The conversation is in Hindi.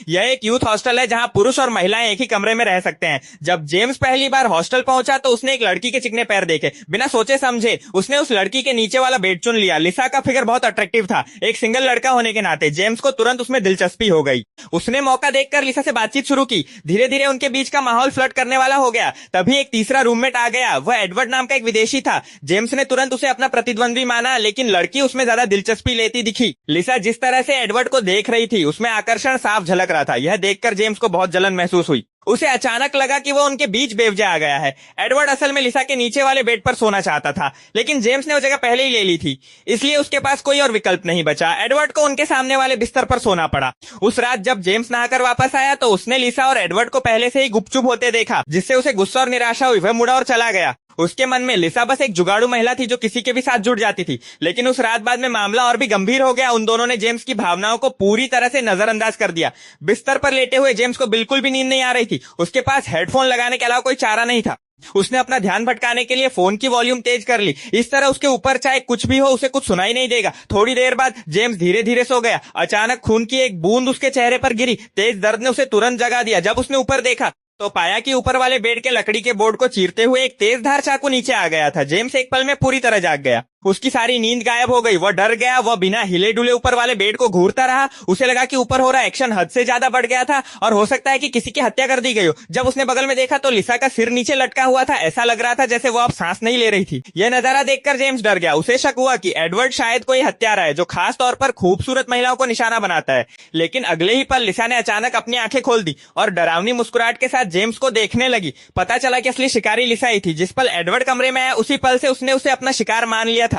यह एक यूथ हॉस्टल है जहां पुरुष और महिलाएं एक ही कमरे में रह सकते हैं। जब जेम्स पहली बार हॉस्टल पहुंचा तो उसने एक लड़की के चिकने पैर देखे। बिना सोचे समझे उसने उस लड़की के नीचे वाला बेड चुन लिया। लिसा का फिगर बहुत अट्रैक्टिव था। एक सिंगल लड़का होने के नाते जेम्स को तुरंत उसमें दिलचस्पी हो गई। उसने मौका देखकर लिसा से बातचीत शुरू की। धीरे धीरे उनके बीच का माहौल फ्लर्ट करने वाला हो गया। तभी एक तीसरा रूममेट आ गया। वह एडवर्ड नाम का एक विदेशी था। जेम्स ने तुरंत उसे अपना प्रतिद्वंद्वी माना, लेकिन लड़की उसमें ज्यादा दिलचस्पी लेती दिखी। लिसा जिस तरह से एडवर्ड को देख रही थी उसमें आकर्षण साफ झलक रहा था। यह देखकर जेम्स को बहुत जलन महसूस हुई। उसे अचानक लगा कि वो उनके बीच बेवजह आ गया है। एडवर्ड असल में लिसा के नीचे वाले बेड पर सोना चाहता था, लेकिन जेम्स ने वो जगह पहले ही ले ली थी, इसलिए उसके पास कोई और विकल्प नहीं बचा। एडवर्ड को उनके सामने वाले बिस्तर पर सोना पड़ा। उस रात जब जेम्स नहाकर वापस आया तो उसने लिसा और एडवर्ड को पहले से ही गुपचुप होते देखा, जिससे उसे गुस्सा और निराशा हुई। वह मुड़ा और चला गया। उसके मन में लिसा बस एक जुगाड़ू महिला थी जो किसी के भी साथ जुड़ जाती थी। लेकिन उस रात बाद में मामला और भी गंभीर हो गया। उन दोनों ने जेम्स की भावनाओं को पूरी तरह से नजरअंदाज कर दिया। बिस्तर पर लेटे हुए जेम्स को बिल्कुल भी नींद नहीं आ रही थी। उसके पास हेडफोन लगाने के अलावा कोई चारा नहीं था। उसने अपना ध्यान भटकाने के लिए फोन की वॉल्यूम तेज कर ली। इस तरह उसके ऊपर चाहे कुछ भी हो उसे कुछ सुनाई नहीं देगा। थोड़ी देर बाद जेम्स धीरे धीरे सो गया। अचानक खून की एक बूंद उसके चेहरे पर गिरी। तेज दर्द ने उसे तुरंत जगा दिया। जब उसने ऊपर देखा तो पाया कि ऊपर वाले बेड के लकड़ी के बोर्ड को चीरते हुए एक तेज धार चाकू नीचे आ गया था। जेम्स एक पल में पूरी तरह जाग गया। उसकी सारी नींद गायब हो गई। वह डर गया। वह बिना हिले डुले ऊपर वाले बेड को घूरता रहा। उसे लगा कि ऊपर हो रहा एक्शन हद से ज्यादा बढ़ गया था और हो सकता है कि किसी की हत्या कर दी गई हो। जब उसने बगल में देखा तो लिसा का सिर नीचे लटका हुआ था। ऐसा लग रहा था जैसे वो अब सांस नहीं ले रही थी। यह नजारा देखकर जेम्स डर गया। उसे शक हुआ कि एडवर्ड शायद कोई हत्यारा है जो खास तौर पर खूबसूरत महिलाओं को निशाना बनाता है। लेकिन अगले ही पल लिसा ने अचानक अपनी आंखें खोल दी और डरावनी मुस्कुराहट के साथ जेम्स को देखने लगी। पता चला कि असली शिकारी लिसा ही थी। जिस पल एडवर्ड कमरे में आया उसी पल से उसने उसे अपना शिकार मान लिया था।